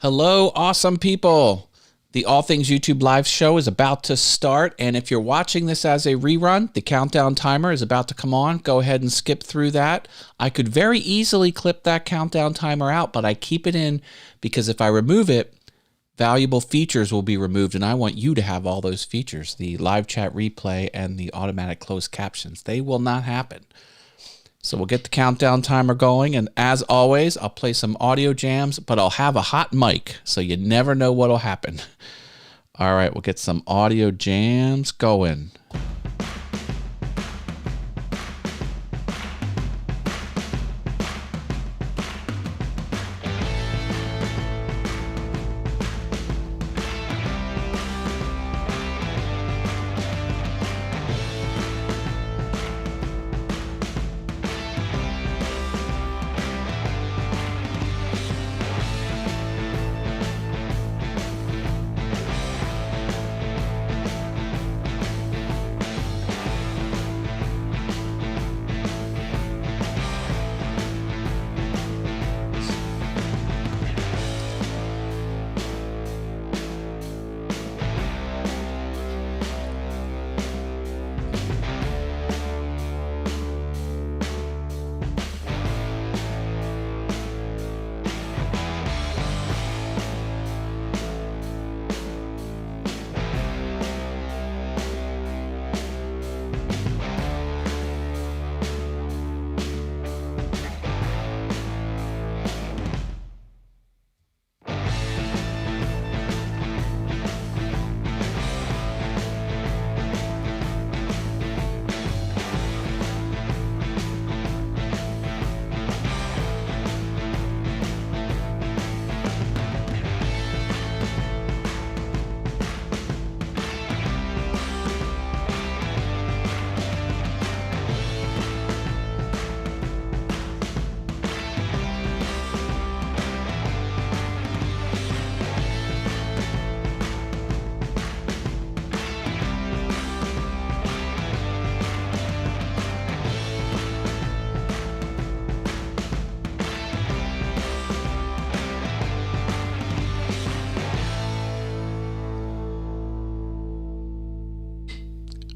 Hello, awesome people. The All Things YouTube live show is about to start, and if you're watching this as a rerun, the countdown timer is about to come on. Go ahead and skip through that. I could very easily clip that countdown timer out, but I keep it in because if I remove it, valuable features will be removed, and I want you to have all those features, the live chat replay and the automatic closed captions. They will not happen. So we'll get the countdown timer going, and as always, I'll play some audio jams, but I'll have a hot mic, so you never know what'll happen. All right, we'll get some audio jams going.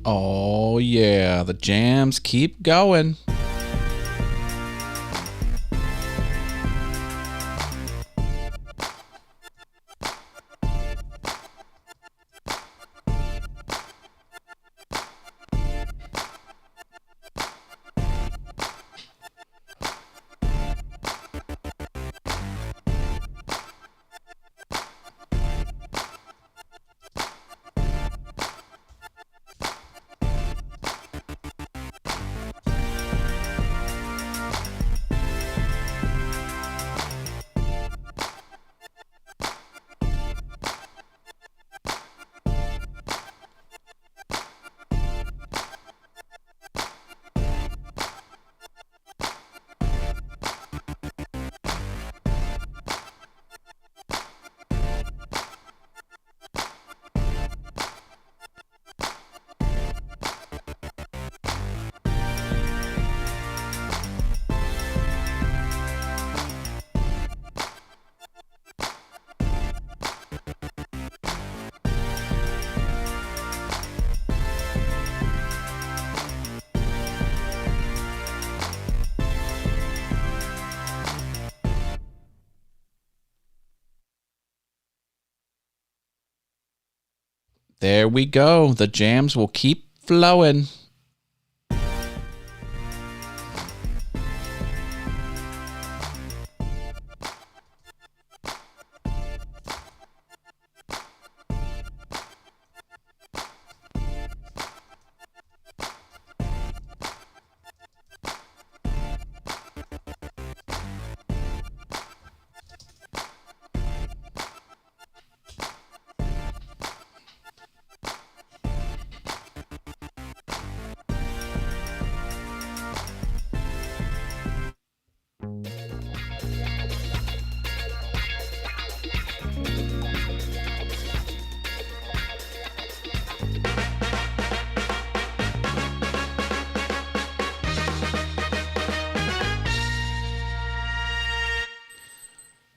Oh yeah, the jams keep going. There we go. The jams will keep flowing.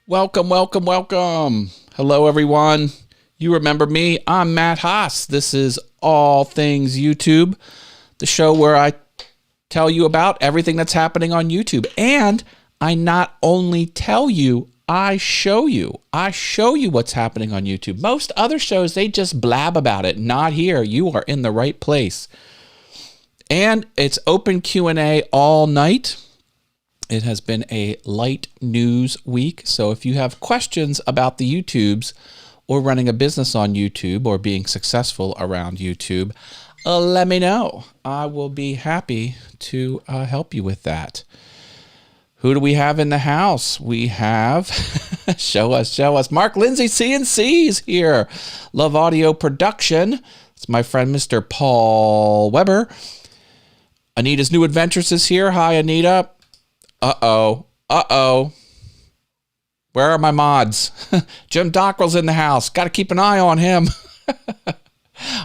Welcome, welcome, welcome. Hello, everyone. You remember me. I'm Matt Haas. This is All Things YouTube, the show where I tell you about everything that's happening on YouTube. And I not only tell you, I show you. I show you what's happening on YouTube. Most other shows, they just blab about it. Not here. You are in the right place. And it's open Q&A all night. It has been a light news week. So if you have questions about the YouTubes or running a business on YouTube or being successful around YouTube, let me know. I will be happy to help you with that. Who do we have in the house? We have, show us. Mark Lindsay, CNC's here. Love Audio Production. It's my friend, Mr. Paul Weber. Anita's New Adventures is here. Hi, Anita. Uh-oh. Where are my mods? Jim Dockrell's in the house. Got to keep an eye on him.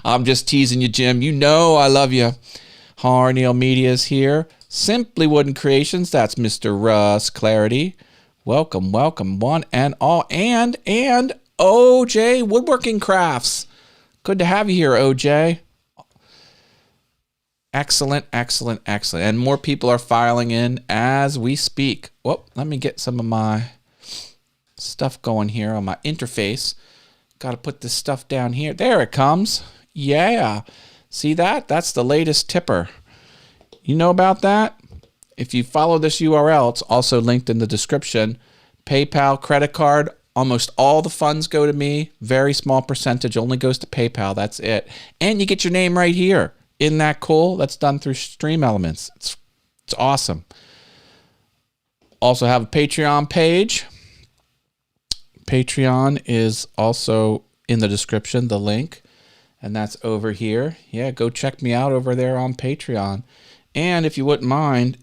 I'm just teasing you, Jim. You know I love you. Harneal Media is here. Simply Wooden Creations. That's Mr. Russ Clarity. Welcome, one and all. And OJ Woodworking Crafts. Good to have you here, OJ. Excellent. And more people are filing in as we speak. Well, let me get some of my stuff going here on my interface. Got to put this stuff down here. There it comes. Yeah. See that? That's the latest tipper. You know about that? If you follow this URL, it's also linked in the description. PayPal, credit card, almost all the funds go to me. Very small percentage only goes to PayPal. That's it. And you get your name right here. Isn't that cool? That's done through Stream Elements. It's awesome. Also have a Patreon page. Patreon is also in the description, the link. And that's over here. Yeah, go check me out over there on Patreon. And if you wouldn't mind,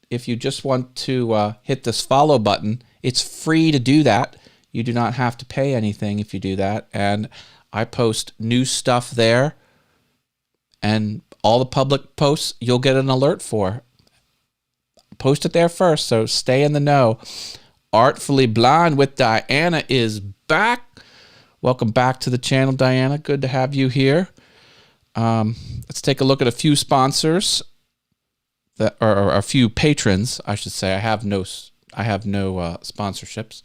if you just want to hit this follow button, it's free to do that. You do not have to pay anything if you do that. And I post new stuff there. And all the public posts you'll get an alert for. Post it there first, so stay in the know. Artfully Blind with Diana is back. Welcome back to the channel, Diana. Good to have you here. Let's take a look at a few sponsors, that or a few patrons, I should say. I have no sponsorships.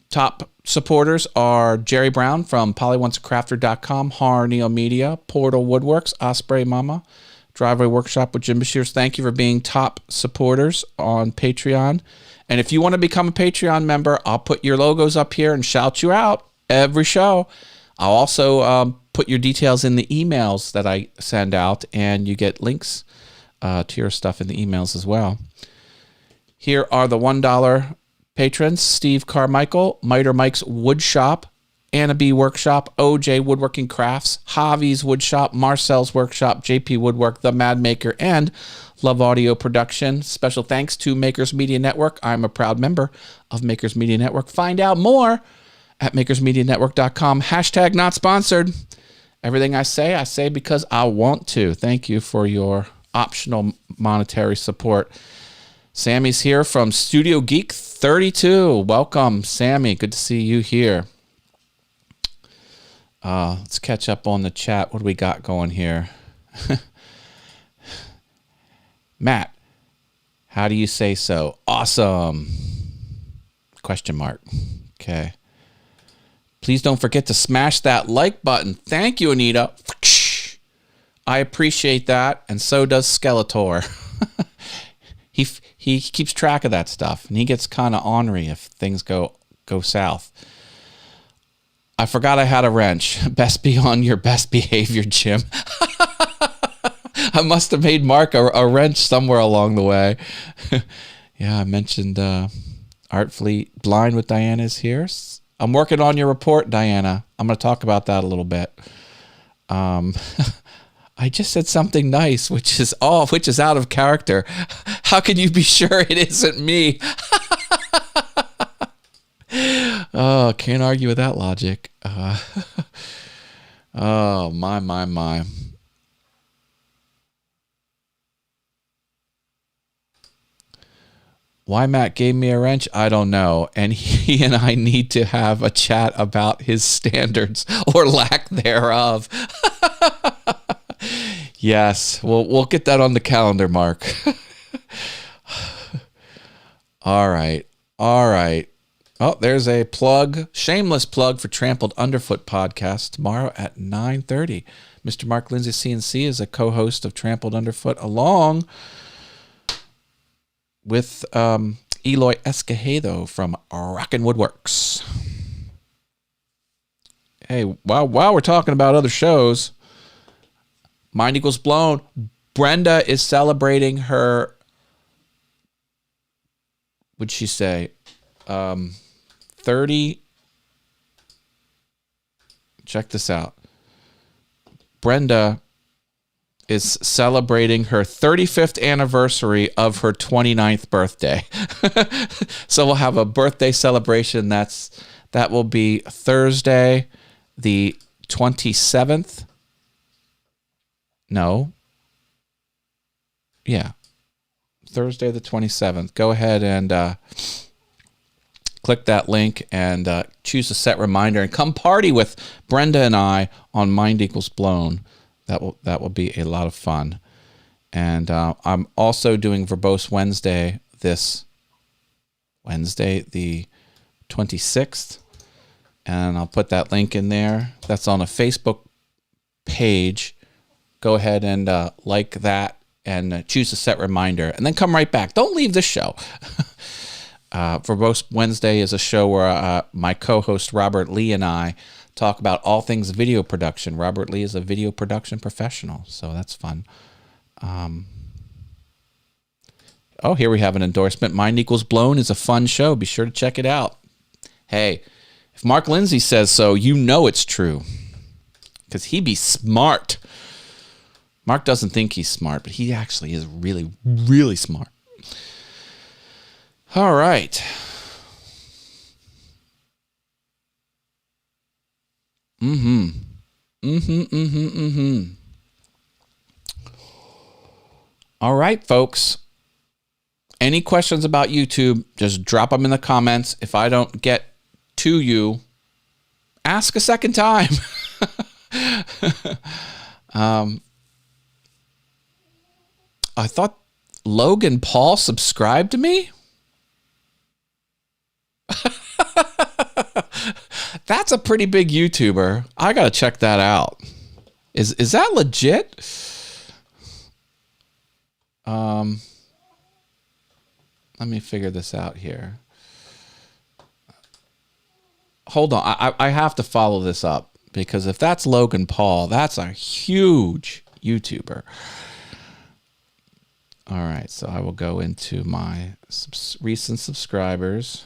Top supporters are Jerry Brown from PollyWantsACrafter.com, Harneal Media, Portal Woodworks, Osprey Mama, Driveway Workshop with Jim Bashirs. Thank you for being top supporters on Patreon. And if you want to become a Patreon member, I'll put your logos up here and shout you out every show. I'll also put your details in the emails that I send out, and you get links to your stuff in the emails as well. Here are the $1 patrons: Steve Carmichael, Miter Mike's Wood Shop, Anna B Workshop, OJ Woodworking Crafts, Javi's Wood Shop, Marcel's Workshop, JP Woodwork, The Mad Maker, and Love Audio Production. Special thanks to Makers Media Network. I'm a proud member of Makers Media Network. Find out more at makersmedianetwork.com. Hashtag not sponsored. Everything I say because I want to. Thank you for your optional monetary support. Sammy's here from Studio Geek 32. Welcome, Sammy. Good to see you here. Let's catch up on the chat. What do we got going here? Matt, how do you say so? Awesome. Question mark. Okay. Please don't forget to smash that like button. Thank you, Anita. I appreciate that, and so does Skeletor. He keeps track of that stuff, and he gets kind of ornery if things go south. I forgot I had a wrench. Best be on your best behavior, Jim. I must have made Mark a wrench somewhere along the way. Yeah, I mentioned Artfully Blind with Diana is here. I'm working on your report, Diana. I'm going to talk about that a little bit. I just said something nice, which is out of character. How can you be sure it isn't me? Oh, can't argue with that logic. Oh, my. Why Matt gave me a wrench, I don't know. And he and I need to have a chat about his standards or lack thereof. Yes, we'll get that on the calendar, Mark. All right. Oh, there's a plug, shameless plug for Trampled Underfoot podcast tomorrow at 9:30. Mr. Mark Lindsay CNC is a co-host of Trampled Underfoot along with Eloy Escojedo from Rockin' Woodworks. Hey, while we're talking about other shows, Mind Equals Blown, Brenda is celebrating her, what'd she say, 30, check this out. Brenda is celebrating her 35th anniversary of her 29th birthday. So we'll have a birthday celebration. That will be Thursday, the 27th. No. Yeah. Thursday, the 27th. Go ahead and click that link and choose a set reminder and come party with Brenda and I on Mind Equals Blown. That will be a lot of fun. And I'm also doing Verbose Wednesday this Wednesday, the 26th. And I'll put that link in there. That's on a Facebook page. Go ahead and like that and choose a set reminder. And then come right back. Don't leave the show. Verbose Wednesday is a show where my co-host Robert Lee and I talk about all things video production. Robert Lee is a video production professional, so that's fun. Oh, here we have an endorsement. Mind Equals Blown is a fun show. Be sure to check it out. Hey, if Mark Lindsay says so, you know it's true, because he be smart. Mark doesn't think he's smart, but he actually is really, really smart. All right. All right, folks. Any questions about YouTube, just drop them in the comments. If I don't get to you, ask a second time. I thought Logan Paul subscribed to me. That's a pretty big YouTuber. I gotta check that out. Is that legit? Let me figure this out here. Hold on. I have to follow this up, because if that's Logan Paul, that's a huge YouTuber. All right, so I will go into my recent subscribers.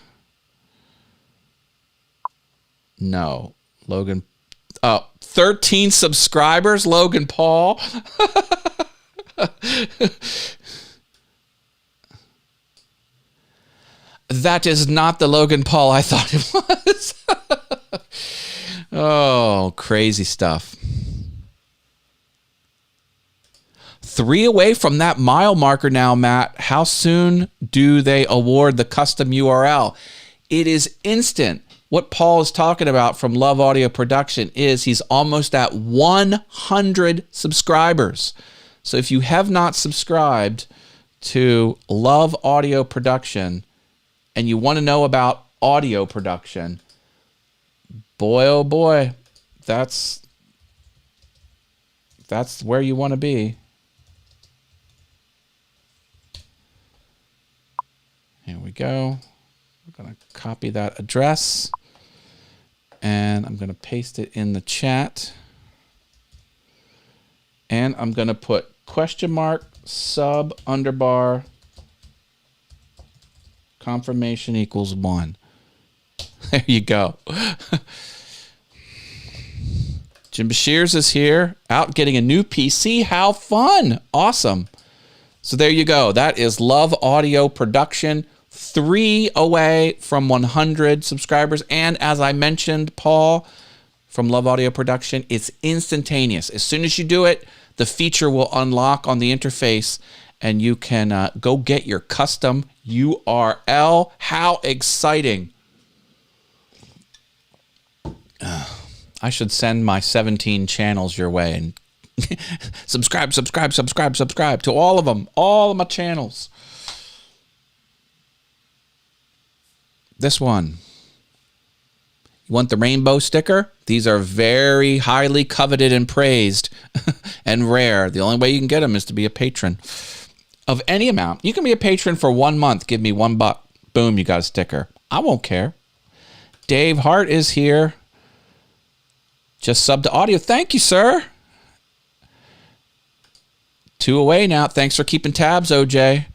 No, Logan. 13 subscribers, Logan Paul. That is not the Logan Paul I thought it was. Oh, crazy stuff. 3 away from that mile marker now, Matt. How soon do they award the custom URL? It is instant. What Paul is talking about from Love Audio Production is he's almost at 100 subscribers. So if you have not subscribed to Love Audio Production and you want to know about audio production, boy, oh boy, that's where you want to be. Here we go. We're going to copy that address and I'm going to paste it in the chat. And I'm going to put question mark sub underbar confirmation equals 1. There you go. Jim Bashirs is here, out getting a new PC. How fun. Awesome. So there you go. That is Love Audio Production. 3 away from 100 subscribers. And as I mentioned, Paul, from Love Audio Production, it's instantaneous. As soon as you do it, the feature will unlock on the interface and you can go get your custom URL. How exciting. I should send my 17 channels your way and subscribe to all of them, all of my channels. This one. You want the rainbow sticker? These are very highly coveted and praised and rare. The only way you can get them is to be a patron of any amount. You can be a patron for 1 month. Give me $1. Boom, you got a sticker. I won't care. Dave Hart is here. Just sub to audio. Thank you, sir. 2 away now. Thanks for keeping tabs, OJ.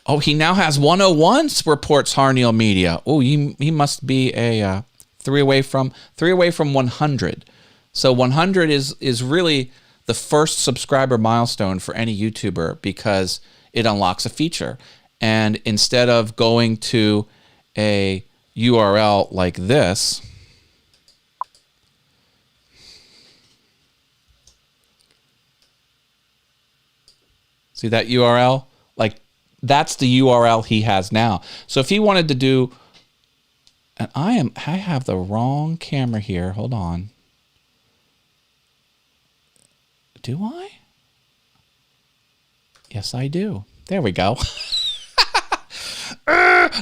Oh, he now has 101, reports Harneal Media. Oh, he must be a 3 away from 100. So 100 is really the first subscriber milestone for any YouTuber because it unlocks a feature. And instead of going to a URL like this, see that URL? Like, that's the URL he has now. So if he wanted to do, and I have the wrong camera here. Hold on. Do I? Yes, I do. There we go. Let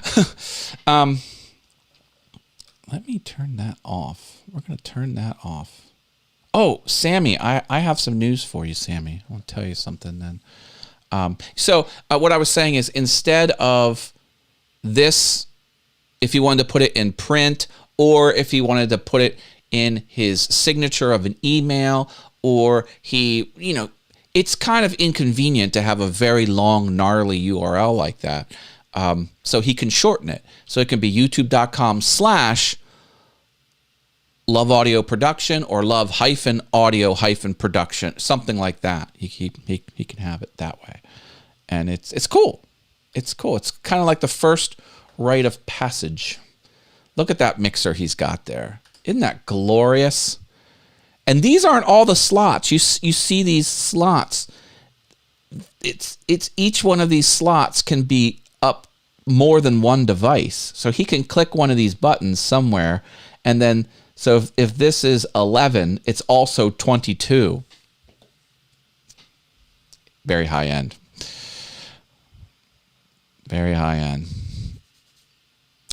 me turn that off. We're going to turn that off. Oh, Sammy, I have some news for you, Sammy. I want to tell you something then. So what I was saying is, instead of this, if you wanted to put it in print, or if he wanted to put it in his signature of an email, or it's kind of inconvenient to have a very long, gnarly URL like that. So he can shorten it. So it can be youtube.com/love audio production or love-audio-production, something like that. He can have it that way. And it's cool. It's cool. It's kind of like the first rite of passage. Look at that mixer he's got there. Isn't that glorious? And these aren't all the slots. You see these slots. It's each one of these slots can be up more than one device. So he can click one of these buttons somewhere, and then so if this is 11, it's also 22. Very high end. Very high end.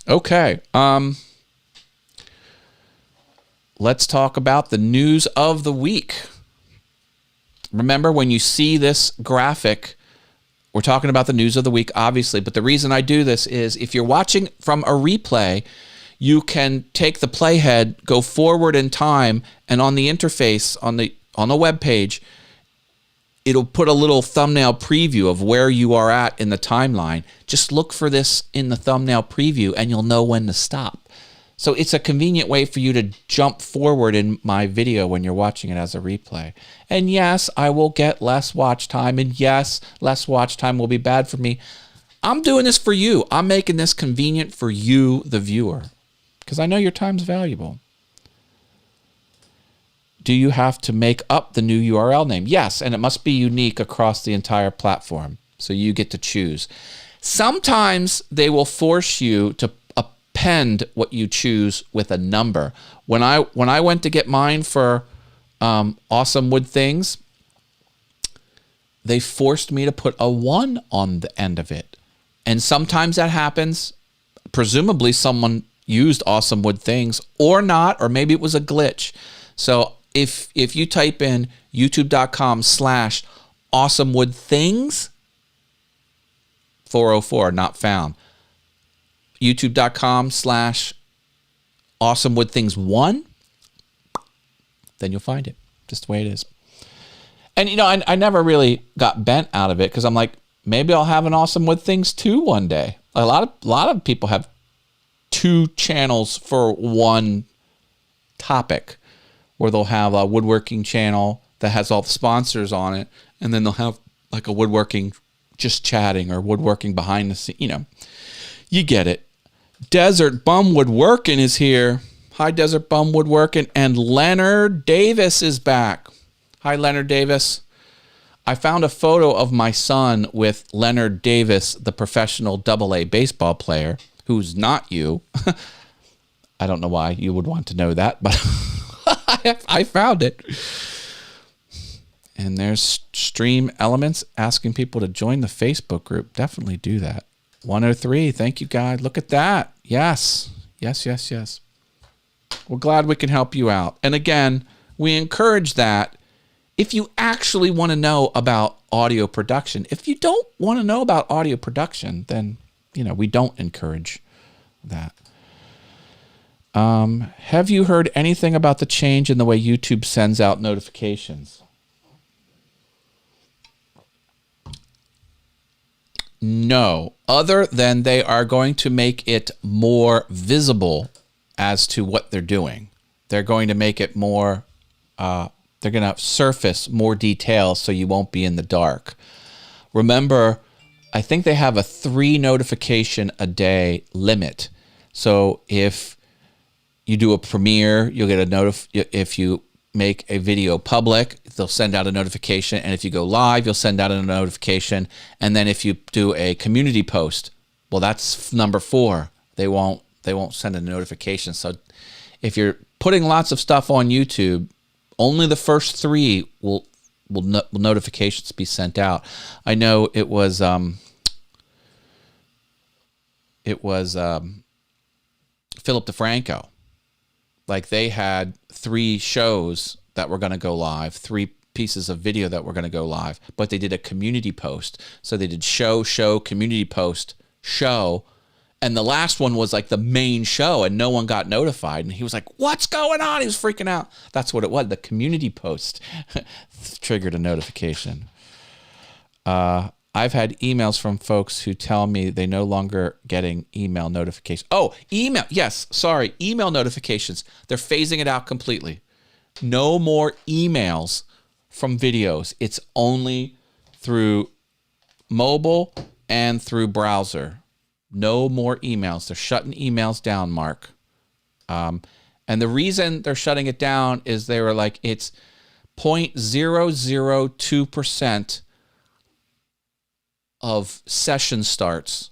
Okay. Let's talk about the news of the week. Remember, when you see this graphic, we're talking about the news of the week, obviously, but the reason I do this is if you're watching from a replay, you can take the playhead, go forward in time, and on the interface, on the web page, it'll put a little thumbnail preview of where you are at in the timeline. Just look for this in the thumbnail preview, and you'll know when to stop. So it's a convenient way for you to jump forward in my video when you're watching it as a replay. And yes, I will get less watch time, and yes, less watch time will be bad for me. I'm doing this for you. I'm making this convenient for you, the viewer, because I know your time's valuable. Do you have to make up the new URL name? Yes, and it must be unique across the entire platform, so you get to choose. Sometimes they will force you to append what you choose with a number. When I went to get mine for Awesome Wood Things, they forced me to put a 1 on the end of it. And sometimes that happens. Presumably someone used Awesome Wood Things or not, or maybe it was a glitch. So if you type in youtube.com/awesomewoodthings, 404, not found. youtube.com/awesomewoodthings1, then you'll find it. Just the way it is. And I never really got bent out of it because I'm like, maybe I'll have an Awesome Wood Things 2 one day. A lot of people have 2 channels for one topic, where they'll have a woodworking channel that has all the sponsors on it, and then they'll have like a woodworking just chatting or woodworking behind the scene. You get it. Desert Bum Woodworking is here. Hi, Desert Bum Woodworking. And Leonard Davis is back. Hi, Leonard Davis. I found a photo of my son with Leonard Davis, the professional AA baseball player, who's not you. I don't know why you would want to know that, but I found it. And there's Stream Elements asking people to join the Facebook group. Definitely do that. 103, thank you, guys. Look at that. Yes. Yes. We're glad we can help you out. And again, we encourage that if you actually want to know about audio production. If you don't want to know about audio production, then, we don't encourage that. Have you heard anything about the change in the way YouTube sends out notifications? No, other than they are going to make it more visible as to what they're doing. They're going to make it more, they're going to surface more details so you won't be in the dark. Remember, I think they have a 3 notification a day limit. So if you do a premiere, you'll get a if you make a video public, they'll send out a notification, and if you go live, you'll send out a notification. And then if you do a community post, well, that's number 4. They won't send a notification. So if you're putting lots of stuff on YouTube, only the first 3 will notifications be sent out. I know it was Philip DeFranco. Like, they had 3 shows that were going to go live, 3 pieces of video that were going to go live, but they did a community post. So they did show, community post, show, and the last one was like the main show, and no one got notified. And he was like, what's going on? He was freaking out. That's what it was. The community post triggered a notification. I've had emails from folks who tell me they no longer getting email notifications. Oh, email. Yes, sorry. Email notifications. They're phasing it out completely. No more emails from videos. It's only through mobile and through browser. No more emails. They're shutting emails down, Mark. And the reason they're shutting it down is they were like, it's 0.002% of session starts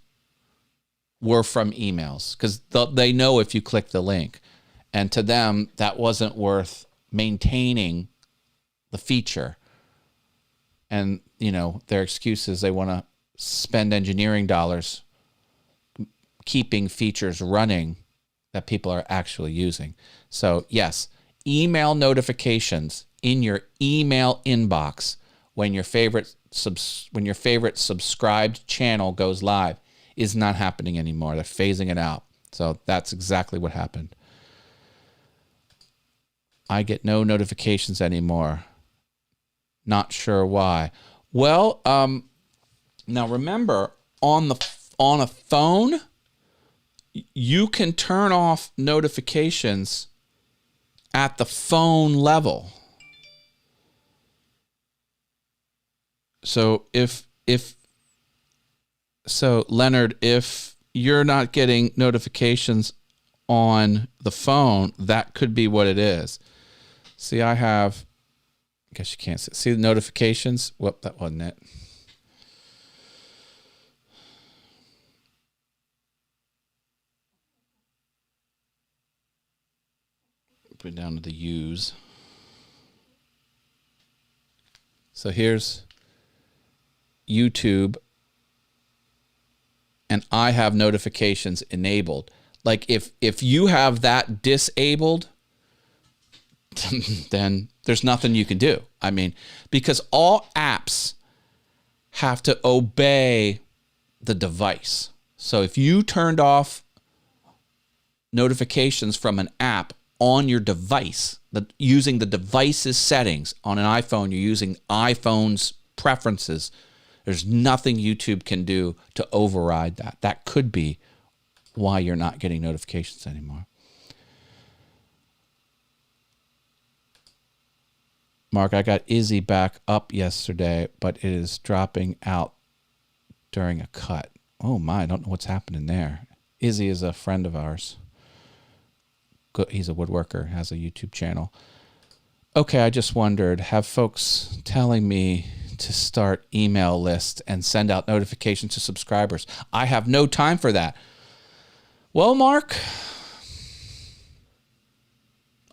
were from emails, because they know if you click the link, and to them that wasn't worth maintaining the feature. And their excuse is they want to spend engineering dollars keeping features running that people are actually using. So yes, email notifications in your email inbox when your favorite subscribed channel goes live is not happening anymore. They're phasing it out. So that's exactly what happened. I get no notifications anymore. Not sure why. Well, now remember, on a phone, you can turn off notifications at the phone level. So Leonard, if you're not getting notifications on the phone, that could be what it is. See, I guess you can't see the notifications. Whoop, that wasn't it. Put it down to the U's. So here's YouTube, and I have notifications enabled. Like, if you have that disabled, then there's nothing you can do. I mean, because all apps have to obey the device. So if you turned off notifications from an app on your device, using the device's settings, on an iPhone, you're using iPhone's preferences, there's nothing YouTube can do to override that. That could be why you're not getting notifications anymore. Mark, I got Izzy back up yesterday, but it is dropping out during a cut. Oh my, I don't know what's happening there. Izzy is a friend of ours. He's a woodworker, has a YouTube channel. Okay, I just wondered, have folks telling me to start email lists and send out notifications to subscribers. I have no time for that. Well, Mark,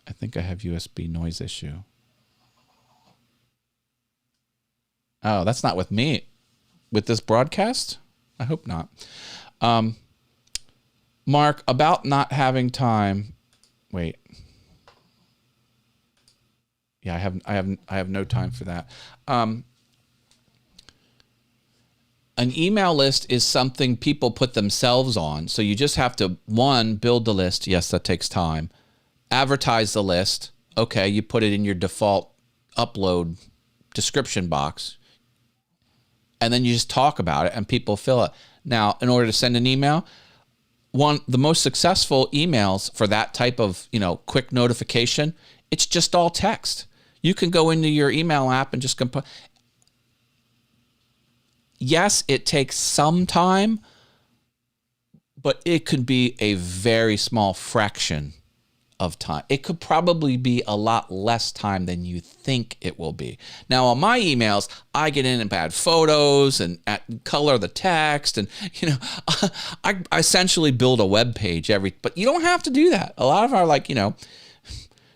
I think I have USB noise issue. Oh, that's not with me. With this broadcast? I hope not. Mark, about not having time. Wait. Yeah, I have no time for that. An email list is something people put themselves on. So you just have to, one, build the list. Yes, that takes time. Advertise the list. Okay, you put it in your default upload description box. And then you just talk about it and people fill it. Now, in order to send an email, the most successful emails for that type of, quick notification, it's just all text. You can go into your email app and just compose. Yes, it takes some time, but it could be a very small fraction of time. It could probably be a lot less time than you think it will be. Now, on my emails, I get in and add photos and color the text, and I essentially build a web page but you don't have to do that. A lot of our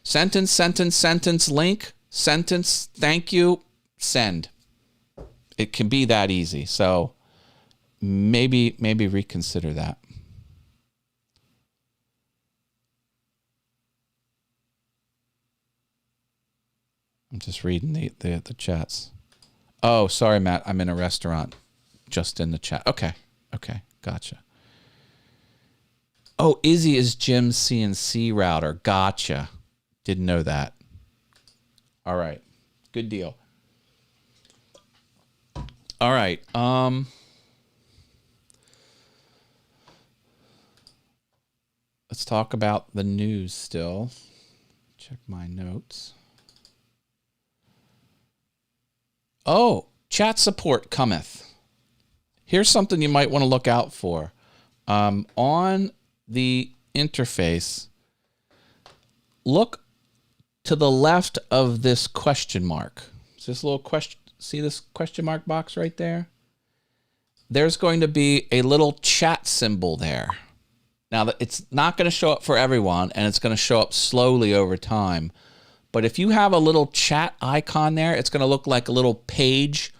sentence, link, sentence, thank you, send. It can be that easy. So maybe reconsider that. I'm just reading the chats. Oh, sorry, Matt. I'm in a restaurant. Just in the chat. Okay. Gotcha. Oh, Izzy is Jim's CNC router. Gotcha. Didn't know that. All right. Good deal. All right. Let's talk about the news still. Check my notes. Oh, chat support cometh. Here's something you might want to look out for. On the interface, look to the left of this question mark. This little question, see this question mark box right there? There's going to be a little chat symbol there. Now, it's not going to show up for everyone, and it's going to show up slowly over time. But if you have a little chat icon there, it's going to look like a little page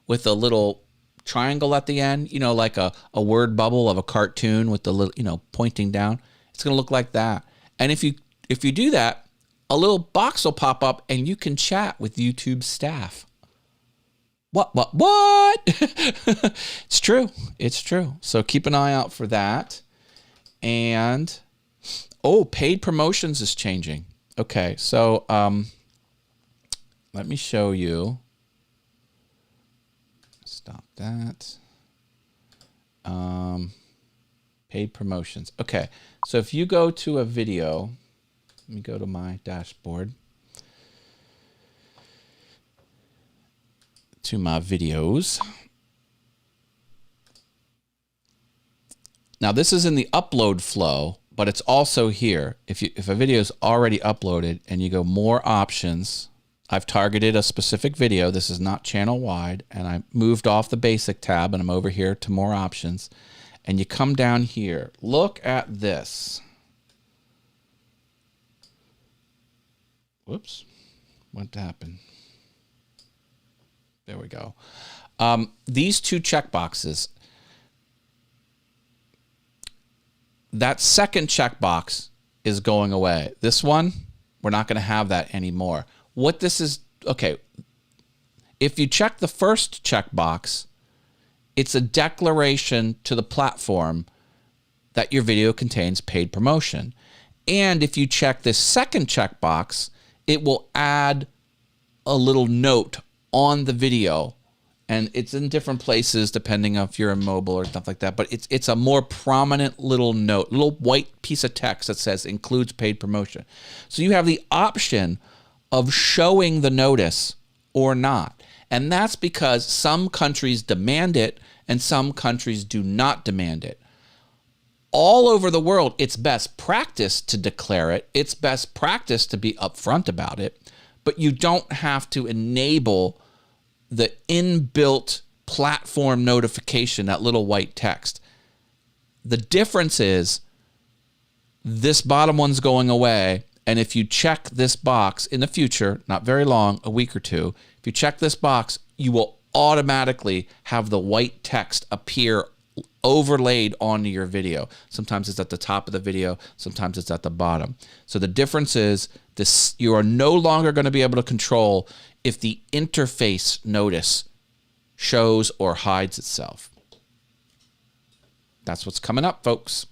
with a little triangle at the end, like a word bubble of a cartoon with the little, pointing down. It's going to look like that. And if you do that, a little box will pop up and you can chat with YouTube staff. What? It's true. It's true. So keep an eye out for that. And, paid promotions is changing. Okay, so let me show you. Stop that. Paid promotions. Okay, so if you go to a video, let me go to my dashboard. To my videos. Now this is in the upload flow, but it's also here. If a video is already uploaded and you go more options, I've targeted a specific video. This is not channel wide, and I moved off the basic tab and I'm over here to more options. And you come down here. Look at this. Whoops. What happened? There we go. These two checkboxes. That second checkbox is going away. This one, we're not going to have that anymore. What this is, okay, if you check the first checkbox, it's a declaration to the platform that your video contains paid promotion. And if you check this second checkbox, it will add a little note on the video. And it's in different places depending on if you're in mobile or stuff like that. But it's a more prominent little note, little white piece of text that says includes paid promotion. So you have the option of showing the notice or not. And that's because some countries demand it and some countries do not demand it. All over the world, it's best practice to declare it. It's best practice to be upfront about it. But you don't have to enable the inbuilt platform notification, that little white text. The difference is this bottom one's going away. And if you check this box in the future, not very long, a week or two, if you check this box, you will automatically have the white text appear overlaid onto your video. Sometimes it's at the top of the video, sometimes it's at the bottom. So the difference is this: you are no longer going to be able to control if the interface notice shows or hides itself. That's what's coming up, folks.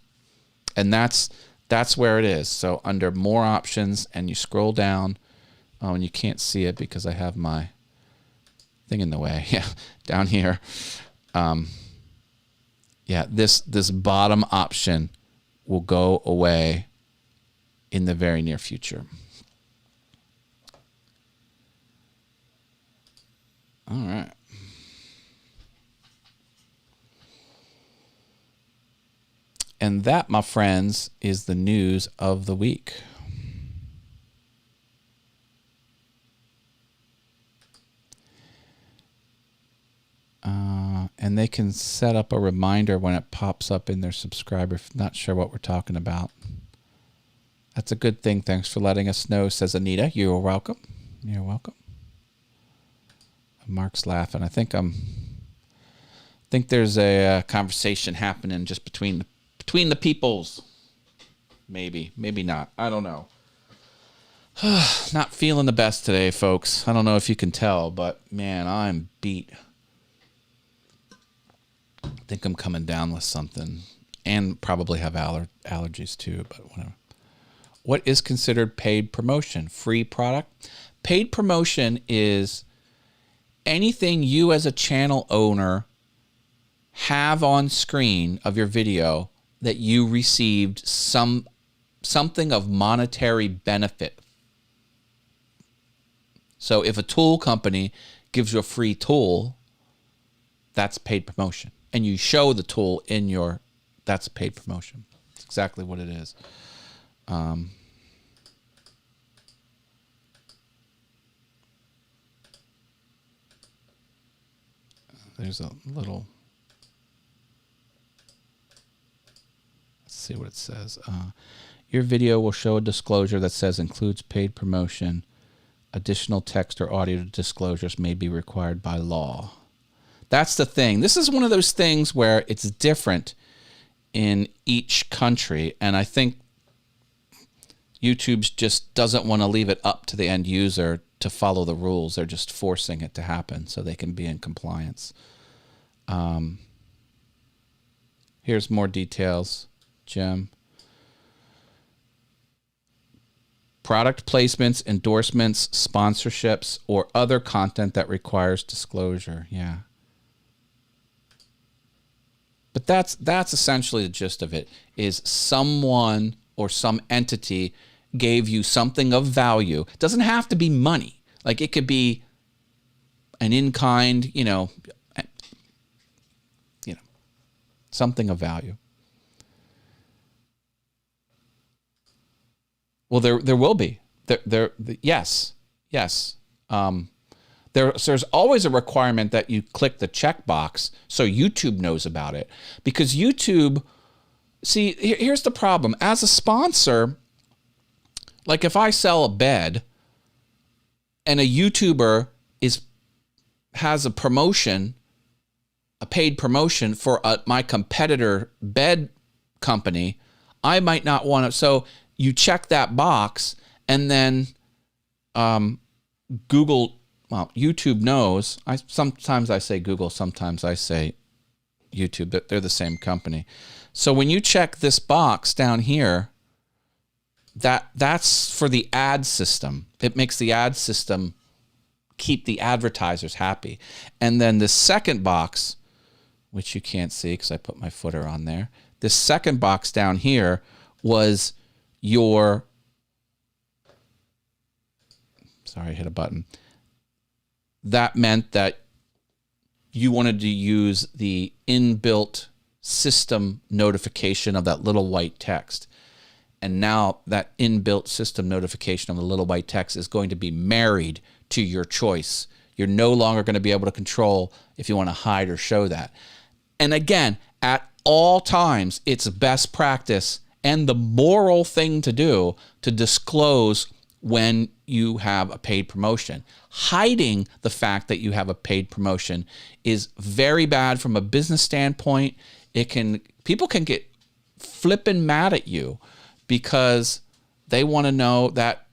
And that's where it is. So under more options, and you scroll down, and you can't see it because I have my thing in the way. Yeah, down here. Yeah, this bottom option will go away in the very near future. All right. And that, my friends, is the news of the week. And they can set up a reminder when it pops up in their subscriber. Not sure what we're talking about. That's a good thing. Thanks for letting us know, says Anita. You're welcome. You're welcome. Mark's laughing. I think there's a conversation happening just between the peoples. Maybe not. I don't know. Not feeling the best today, folks. I don't know if you can tell, but man, I'm beat. I think I'm coming down with something, and probably have allergies too, but whatever. What is considered paid promotion? Free product? Paid promotion is anything you as a channel owner have on screen of your video that you received something of monetary benefit. So if a tool company gives you a free tool, that's paid promotion. And you show the tool in your, that's paid promotion. That's exactly what it is. There's a little, let's see what it says. Your video will show a disclosure that says includes paid promotion. Additional text or audio disclosures may be required by law. That's the thing. This is one of those things where it's different in each country, and I think YouTube just doesn't want to leave it up to the end user to follow the rules. They're just forcing it to happen so they can be in compliance. Here's more details, Jim. Product placements, endorsements, sponsorships, or other content that requires disclosure. Yeah. But that's essentially the gist of it, is someone or some entity gave you something of value. It doesn't have to be money. Like it could be an in-kind, something of value. Well, there will be. Yes. There's always a requirement that you click the checkbox so YouTube knows about it. Because YouTube, see, here's the problem. As a sponsor, like if I sell a bed and a YouTuber has a promotion, a paid promotion for my competitor bed company, I might not want to. So you check that box, and then YouTube knows. Sometimes I say Google, sometimes I say YouTube, but they're the same company. So when you check this box down here, that's for the ad system. It makes the ad system keep the advertisers happy. And then the second box, which you can't see because I put my footer on there, this second box down here was sorry, I hit a button. That meant that you wanted to use the inbuilt system notification of that little white text. And now that inbuilt system notification of the little white text is going to be married to your choice. You're no longer going to be able to control if you want to hide or show that. And again, at all times, it's best practice and the moral thing to do to disclose when you have a paid promotion. Hiding the fact that you have a paid promotion is very bad from a business standpoint. People can get flippin' mad at you because they want to know that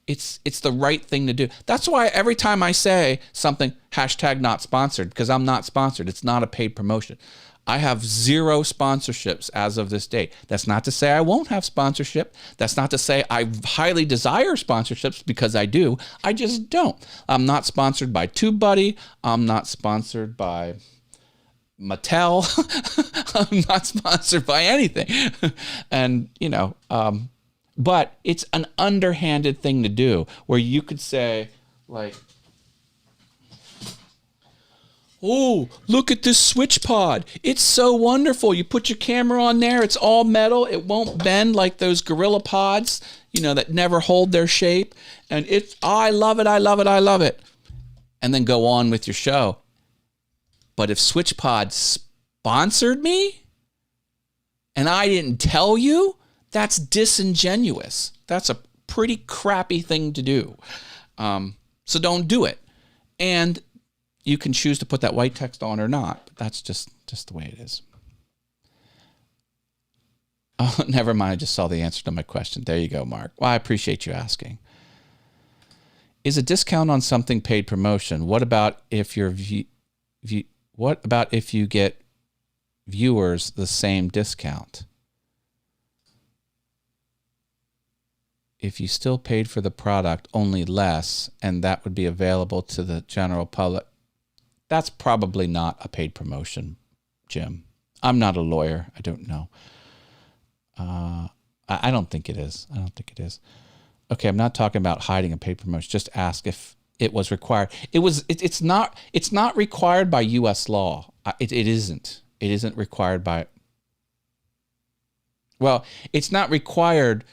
it's the right thing to do. That's why every time I say something, #not sponsored, because I'm not sponsored. It's not a paid promotion. I have 0 sponsorships as of this date. That's not to say I won't have sponsorship. That's not to say I highly desire sponsorships, because I do. I just don't. I'm not sponsored by TubeBuddy. I'm not sponsored by Mattel. I'm not sponsored by anything. And, but it's an underhanded thing to do where you could say, like, oh, look at this switch pod. It's so wonderful. You put your camera on there. It's all metal. It won't bend like those Gorilla Pods, that never hold their shape. And I love it. I love it. I love it. And then go on with your show. But if SwitchPod sponsored me and I didn't tell you, that's disingenuous. That's a pretty crappy thing to do. So don't do it. And you can choose to put that white text on or not. But that's just the way it is. Oh, never mind. I just saw the answer to my question. There you go, Mark. Well, I appreciate you asking. Is a discount on something paid promotion? What about if what about if you get viewers the same discount? If you still paid for the product, only less, and that would be available to the general public, that's probably not a paid promotion, Jim. I'm not a lawyer. I don't know. I don't think it is. I don't think it is. Okay, I'm not talking about hiding a paid promotion. Just ask if it was required. It's not required by U.S. law. It isn't. It isn't required by. Well, it's not required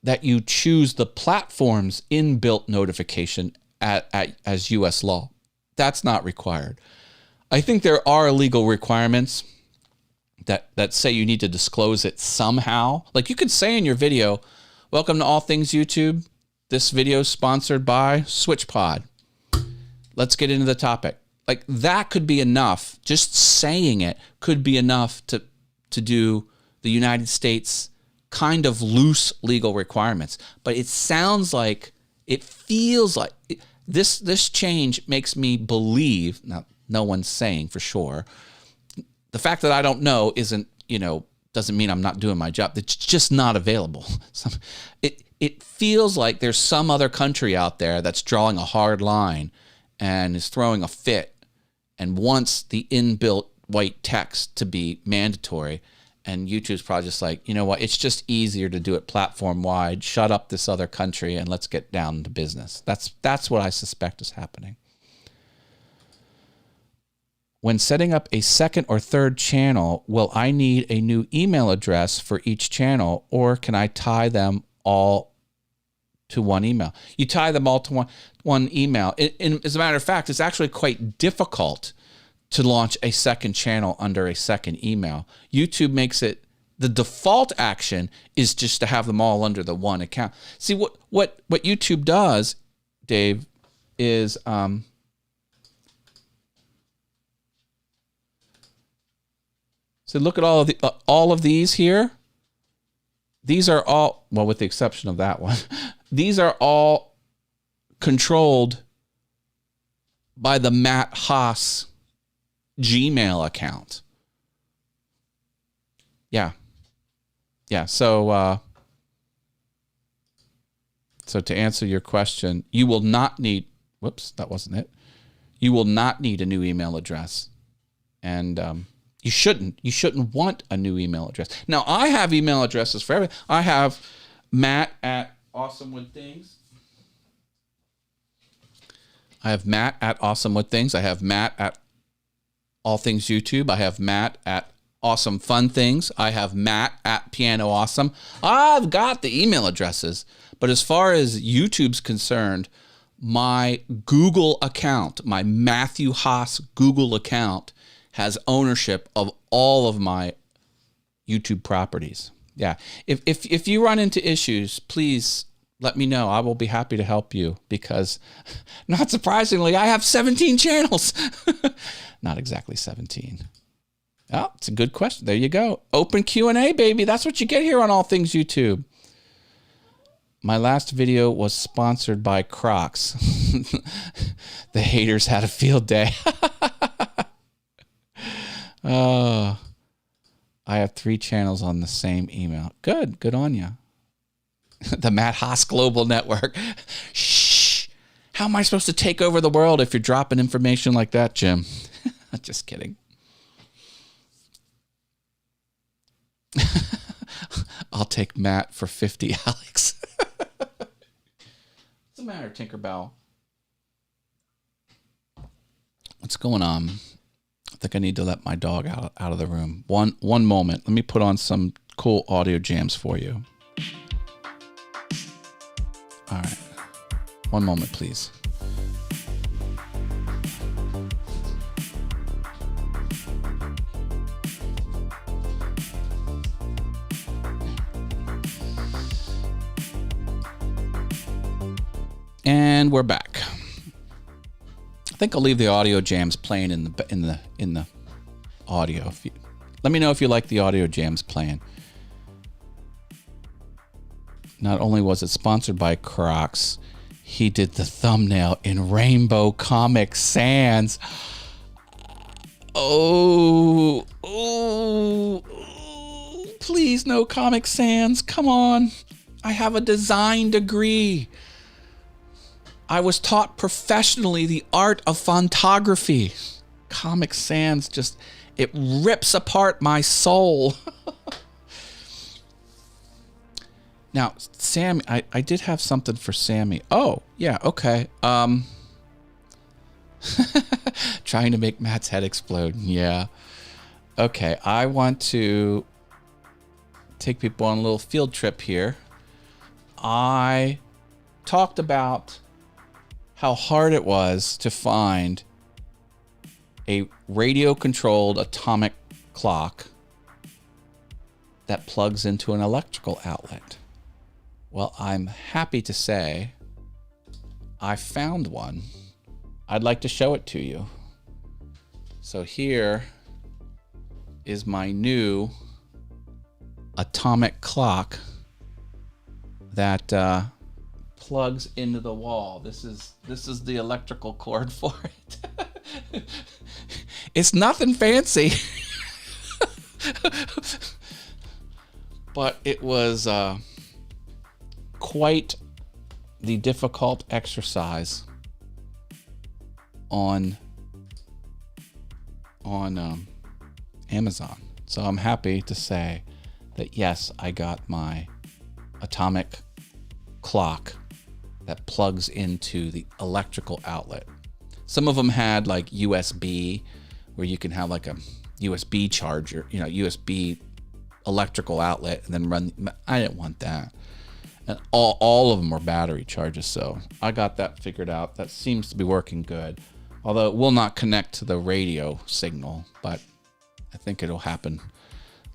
that you choose the platform's inbuilt notification as U.S. law. That's not required. I think there are legal requirements that say you need to disclose it somehow. Like you could say in your video, "Welcome to All Things YouTube. This video is sponsored by SwitchPod. Let's get into the topic." Like that could be enough. Just saying it could be enough to do the United States kind of loose legal requirements. But it sounds like, it feels like this change makes me believe, now no one's saying for sure, the fact that I don't know doesn't mean I'm not doing my job. It's just not available. It feels like there's some other country out there that's drawing a hard line and is throwing a fit and wants the inbuilt white text to be mandatory. And YouTube's probably just like, you know what? It's just easier to do it platform wide. Shut up this other country and let's get down to business. That's what I suspect is happening. When setting up a second or third channel, will I need a new email address for each channel, or can I tie them all to one email? You tie them all to one email. As a matter of fact, it's actually quite difficult to launch a second channel under a second email. YouTube makes it, the default action is just to have them all under the one account. See, what YouTube does, Dave, is so look at all of these here. These are all, well, with the exception of that one, these are all controlled by the Matt Haas Gmail account. Yeah. So to answer your question, you will not need, whoops, that wasn't it. You will not need a new email address. And you shouldn't want a new email address. Now, I have email addresses for everything. I have Matt at AwesomeWoodThings. I have Matt at AwesomeWoodThings. I have Matt at All Things YouTube. I have Matt at Awesome Fun Things. I have Matt at Piano Awesome. I've got the email addresses, But as far as YouTube's concerned, my Google account, my Matthew Haas Google account, has ownership of all of my YouTube properties. Yeah. If you run into issues, please let me know. I will be happy to help you because, not surprisingly, I have 17 channels. Not exactly 17. Oh, it's a good question. There you go. Open Q&A, baby. That's what you get here on All Things YouTube. My last video was sponsored by Crocs. The haters had a field day. Oh, I have 3 channels on the same email. Good. Good on you. The Matt Haas Global Network. Shh. How am I supposed to take over the world if you're dropping information like that, Jim? Just kidding. I'll take Matt for 50, Alex. What's the matter, Tinkerbell? What's going on? I think I need to let my dog out of the room. One moment. Let me put on some cool audio jams for you. All right. One moment, please. And we're back. I think I'll leave the audio jams playing in the audio. Let me know if you like the audio jams playing. Not only was it sponsored by Crocs, he did the thumbnail in Rainbow Comic Sans. Oh, please no Comic Sans. Come on. I have a design degree. I was taught professionally the art of photography. Comic Sans just, it rips apart my soul. Now, Sammy, I did have something for Sammy. Oh, yeah, okay. Trying to make Matt's head explode. Yeah. Okay, I want to take people on a little field trip here. I talked about how hard it was to find a radio-controlled atomic clock that plugs into an electrical outlet. Well, I'm happy to say I found one. I'd like to show it to you. So here is my new atomic clock that plugs into the wall. This is the electrical cord for it. It's nothing fancy. But it was quite the difficult exercise on Amazon. So I'm happy to say that yes, I got my atomic clock that plugs into the electrical outlet. Some of them had like USB, where you can have like a USB charger, USB electrical outlet, and then run. I didn't want that. And all of them were battery charges, so I got that figured out. That seems to be working good. Although it will not connect to the radio signal, but I think it'll happen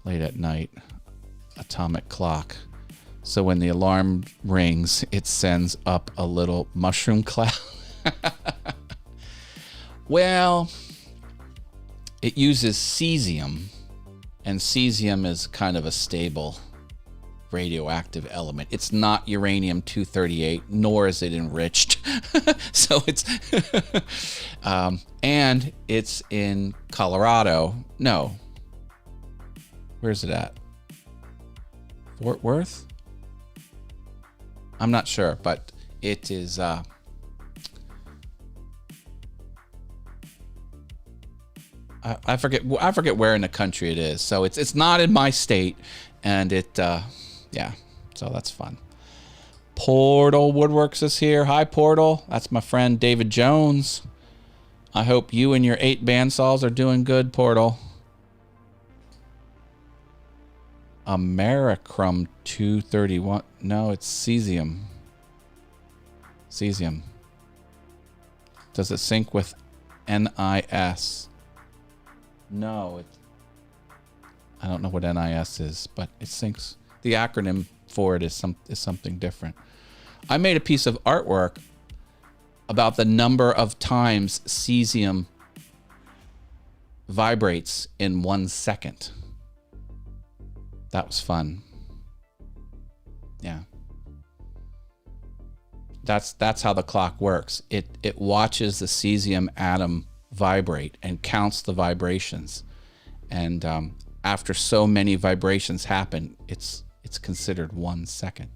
late at night. Atomic clock. So when the alarm rings, it sends up a little mushroom cloud. Well, it uses cesium, and cesium is kind of a stable radioactive element. It's not uranium-238, nor is it enriched. So it's and it's in Colorado. No. Where's it at? Fort Worth? I'm not sure, but it is I forget where in the country it is. So it's not in my state, and yeah, so that's fun. Portal Woodworks is here. Hi, Portal. That's my friend David Jones. I hope you and your 8 bandsaws are doing good, Portal. Americrum 231. No, it's cesium. Cesium. Does it sync with NIS? No, I don't know what NIS is, but it syncs. The acronym for it is something different. I made a piece of artwork about the number of times cesium vibrates in 1 second. That was fun. Yeah. That's how the clock works. It watches the cesium atom vibrate and counts the vibrations. And after so many vibrations happen, it's considered 1 second.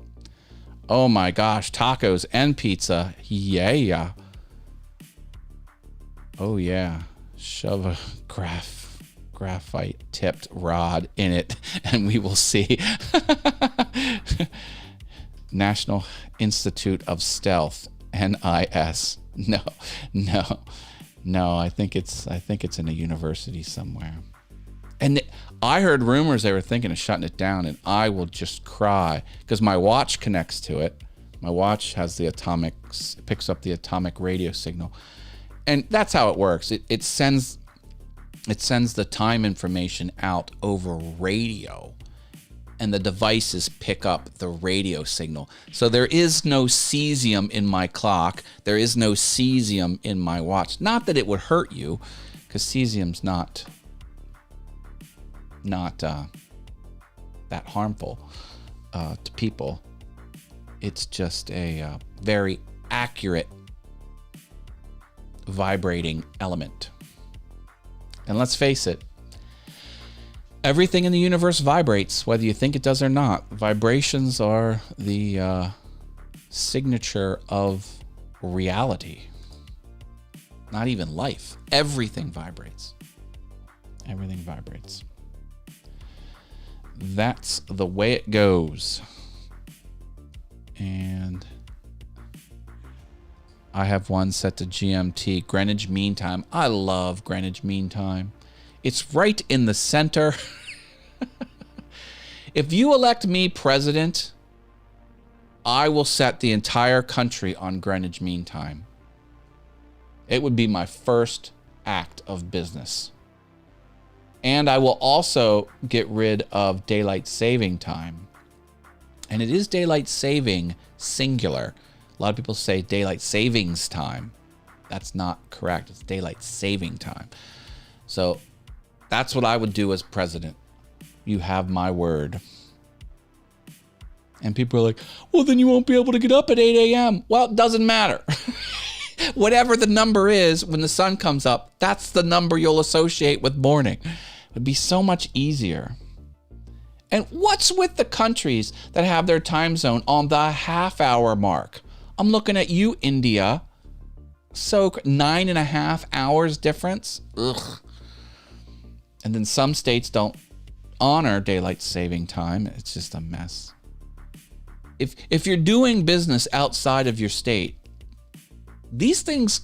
Oh my gosh, tacos and pizza. Yeah. Oh yeah. Shove a graphite tipped rod in it and we will see. National Institute of Stealth, NIS. No. I think it's in a university somewhere. And I heard rumors they were thinking of shutting it down, and I will just cry because my watch connects to it. My watch has picks up the atomic radio signal, and that's how it works. It sends the time information out over radio, and the devices pick up the radio signal. So there is no cesium in my clock. There is no cesium in my watch. Not that it would hurt you, because cesium's not that harmful to people. It's just a very accurate vibrating element. And let's face it, everything in the universe vibrates, whether you think it does or not. Vibrations are the signature of reality. Not even life. Everything vibrates. Everything vibrates. That's the way it goes. And I have one set to GMT, Greenwich Mean Time. I love Greenwich Mean Time. It's right in the center. If you elect me president, I will set the entire country on Greenwich Mean Time. It would be my first act of business. And I will also get rid of daylight saving time. And it is daylight saving singular. A lot of people say daylight savings time. That's not correct. It's daylight saving time. So that's what I would do as president. You have my word. And people are like, well, then you won't be able to get up at 8 a.m. Well, it doesn't matter. Whatever the number is when the sun comes up, that's the number you'll associate with morning. It would be so much easier. And what's with the countries that have their time zone on the half-hour mark? I'm looking at you, India. So 9.5 hours difference? Ugh. And then some states don't honor daylight saving time. It's just a mess. If you're doing business outside of your state, these things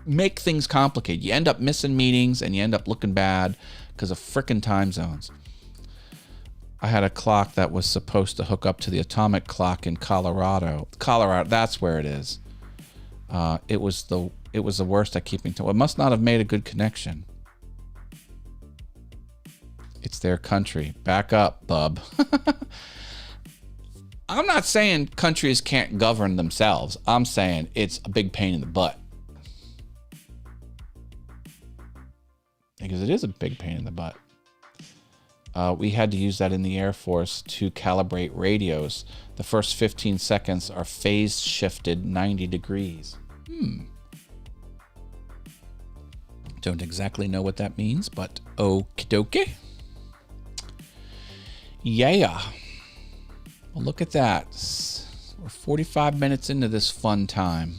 make things complicated. You end up missing meetings and you end up looking bad because of frickin' time zones. I had a clock that was supposed to hook up to the atomic clock in Colorado. Colorado, that's where it is. It was the worst at keeping time. It must not have made a good connection. It's their country. Back up, bub. I'm not saying countries can't govern themselves. I'm saying it's a big pain in the butt. Because it is a big pain in the butt. We had to use that in the Air Force to calibrate radios. The first 15 seconds are phase shifted 90 degrees. Don't exactly know what that means, but okie dokie. Yeah. Well, look at that. We're 45 minutes into this fun time.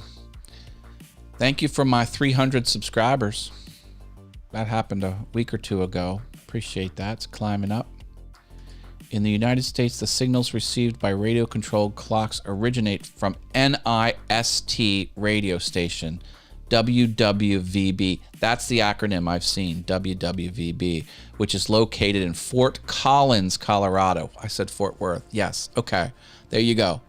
Thank you for my 300 subscribers. That happened a week or two ago. Appreciate that. It's climbing up. In the United States, the signals received by radio-controlled clocks originate from NIST radio station, WWVB. That's the acronym I've seen, WWVB, which is located in Fort Collins, Colorado. I said Fort Worth. Yes. Okay. There you go.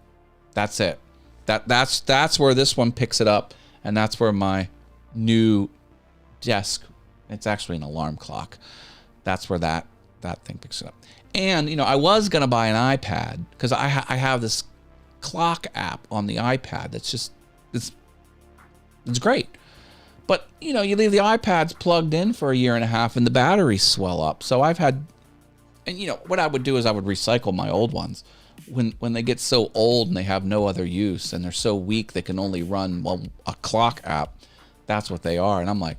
That's it. That's where this one picks it up, and that's where my new desk, it's actually an alarm clock. That's where that thing picks it up. And, you know, I was going to buy an iPad because I have this clock app on the iPad that's just, it's great. But, you know, you leave the iPads plugged in for a year and a half and the batteries swell up. So I've had, and, you know, what I would do is I would recycle my old ones. When they get so old and they have no other use and they're so weak they can only run, well, a clock app, that's what they are. And I'm like,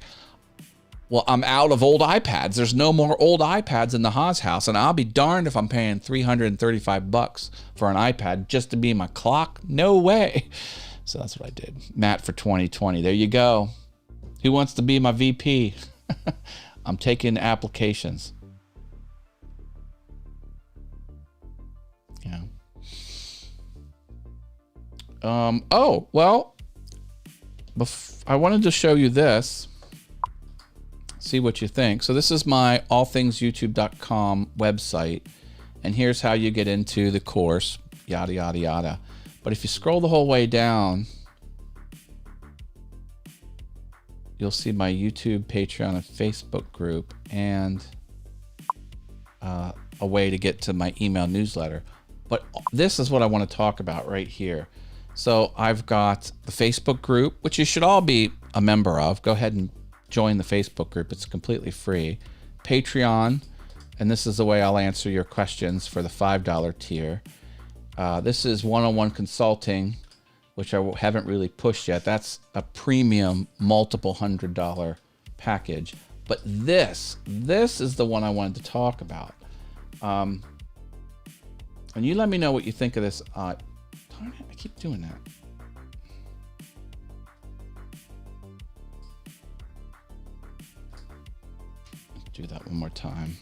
well, I'm out of old iPads. There's no more old iPads in the Haas house, and I'll be darned if I'm paying $335 for an iPad just to be my clock. No way. So that's what I did. Matt for 2020. There you go. Who wants to be my VP? I'm taking applications. Yeah. Oh, well, I wanted to show you this. See what you think. So this is my allthingsyoutube.com website, and here's how you get into the course, yada, yada, yada. But if you scroll the whole way down, you'll see my YouTube, Patreon, and Facebook group, and a way to get to my email newsletter. But this is what I want to talk about right here. So I've got the Facebook group, which you should all be a member of. Go ahead and join the Facebook group. It's completely free. Patreon, and this is the way I'll answer your questions for the $5 tier. This is one-on-one consulting, which I haven't really pushed yet. That's a premium multiple $100 package. But this is the one I wanted to talk about. And you let me know what you think of this. Darn it, I keep doing that. Let's do that one more time.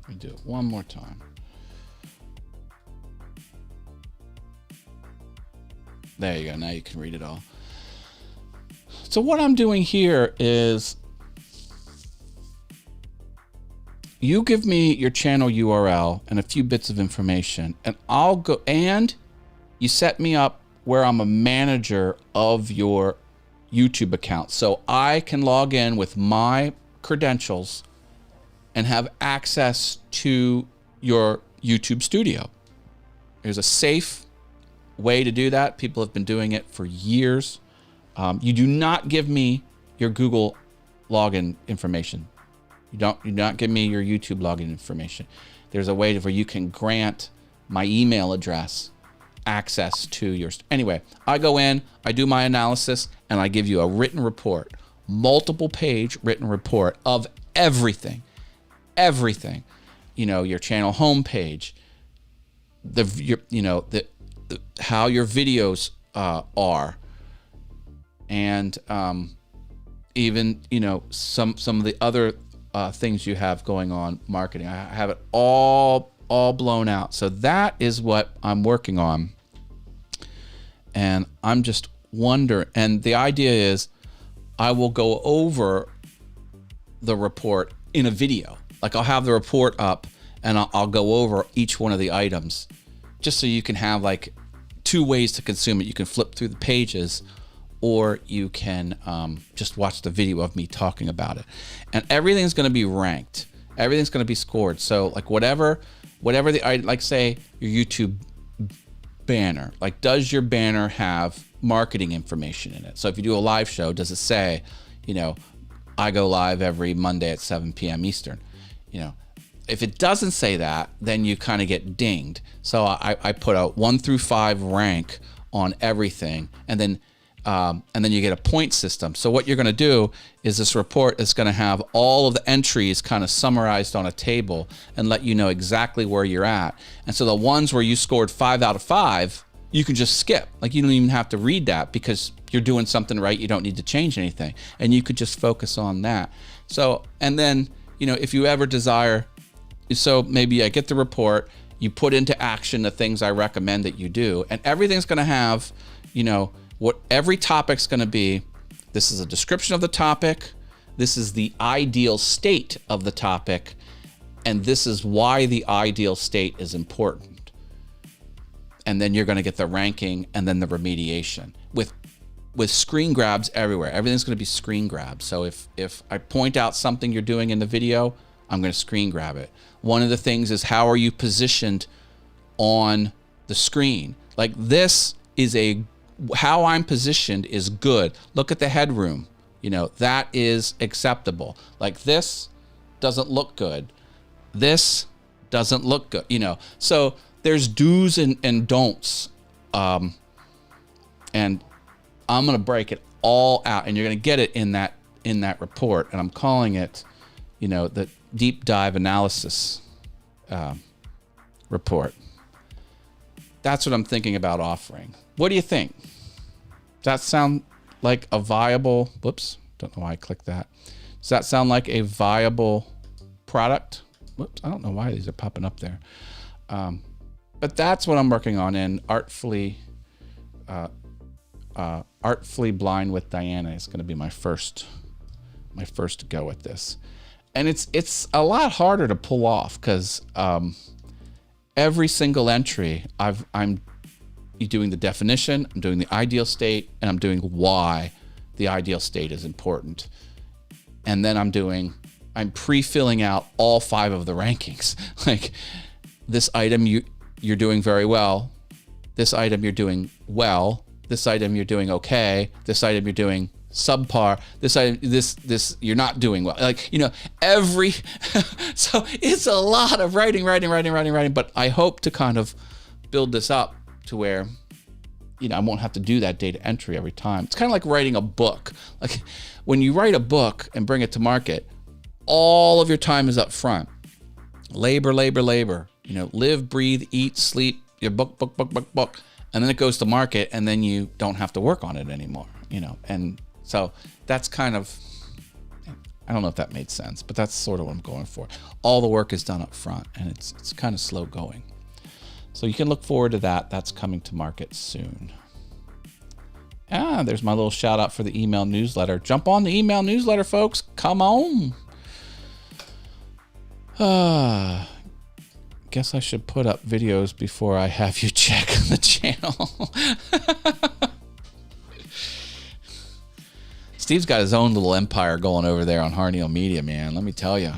Let me do it one more time. There you go. Now you can read it all. So what I'm doing here is you give me your channel URL and a few bits of information, and I'll go, and you set me up where I'm a manager of your YouTube account. So I can log in with my credentials and have access to your YouTube studio. There's a safe way to do that. People have been doing it for years. You do not give me your Google login information. You do not give me your YouTube login information. There's a way where you can grant my email address access to your... Anyway, I go in, I do my analysis, and I give you a written report, multiple page written report of everything. Everything. You know, your channel homepage, how your videos are, and even, you know, some of the other things you have going on marketing. I have it all blown out. So that is what I'm working on. And I'm just wondering, and the idea is I will go over the report in a video. Like I'll have the report up and I'll go over each one of the items just so you can have like two ways to consume it. You can flip through the pages, or you can just watch the video of me talking about it. And everything's gonna be ranked. Everything's gonna be scored. So like whatever like say your YouTube banner, like does your banner have marketing information in it? So if you do a live show, does it say, you know, I go live every Monday at 7 p.m. Eastern? You know, if it doesn't say that, then you kind of get dinged. So I put a 1 through 5 rank on everything, and then you get a point system. So what you're going to do is this report is going to have all of the entries kind of summarized on a table and let you know exactly where you're at. And so the ones where you scored 5 out of 5, you can just skip. Like you don't even have to read that because you're doing something right. You don't need to change anything. And you could just focus on that. So, and then, you know, if you ever desire, so maybe I get the report, you put into action the things I recommend that you do. And everything's going to have, you know, what every topic's going to be. This is a description of the topic. This is the ideal state of the topic. And this is why the ideal state is important. And then you're going to get the ranking and then the remediation with screen grabs everywhere. Everything's going to be screen grabs. So if I point out something you're doing in the video, I'm going to screen grab it. One of the things is, how are you positioned on the screen? Like, this is how I'm positioned is good. Look at the headroom. You know, that is acceptable. Like, this doesn't look good. This doesn't look good. You know, so there's do's and don'ts. And I'm going to break it all out, and you're going to get it in that report. And I'm calling it, you know, the deep dive analysis report. That's what I'm thinking about offering. What do you think? Does that sound like a viable, whoops, don't know why I clicked that. Does that sound like a viable product? Whoops, I don't know why these are popping up there. But that's what I'm working on in Artfully Blind with Diana. It's going to be my first go at this. And it's a lot harder to pull off because every single entry, I'm doing the definition, I'm doing the ideal state, and I'm doing why the ideal state is important. And then I'm pre-filling out all 5 of the rankings. Like, this item you're doing very well. This item you're doing well. This item you're doing okay. This item you're doing subpar. This item, this you're not doing well. Like, you know, so it's a lot of writing. But I hope to kind of build this up to where, you know, I won't have to do that data entry every time. It's kind of like writing a book. Like, when you write a book and bring it to market, all of your time is up front. Labor. You know, live, breathe, eat, sleep, your book. And then it goes to market, and then you don't have to work on it anymore, you know. And so that's kind of, I don't know if that made sense, but that's sort of what I'm going for. All the work is done up front, and it's kind of slow going. So you can look forward to that. That's coming to market soon. There's my little shout out for the email newsletter. Jump on the email newsletter, folks. Come on. Guess I should put up videos before I have you check the channel. Steve's got his own little empire going over there on Harneal Media, man. Let me tell you.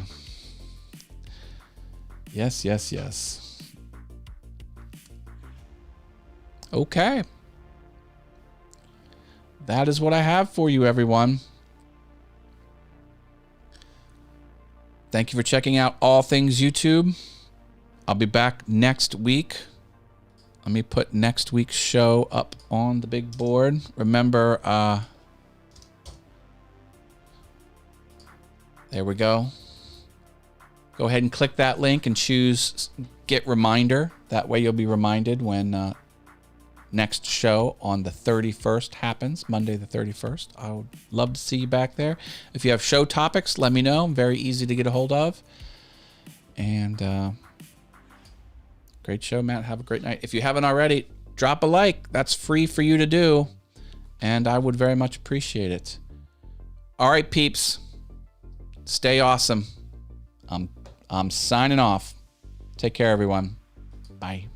Yes. Okay. That is what I have for you, everyone. Thank you for checking out All Things YouTube. I'll be back next week. Let me put next week's show up on the big board. Remember, there we go. Go ahead and click that link and choose Get Reminder. That way you'll be reminded when next show on the 31st happens, Monday the 31st. I would love to see you back there. If you have show topics, let me know. I'm very easy to get a hold of. And great show, Matt. Have a great night. If you haven't already, drop a like. That's free for you to do. And I would very much appreciate it. All right, peeps. Stay awesome. I'm signing off. Take care, everyone. Bye.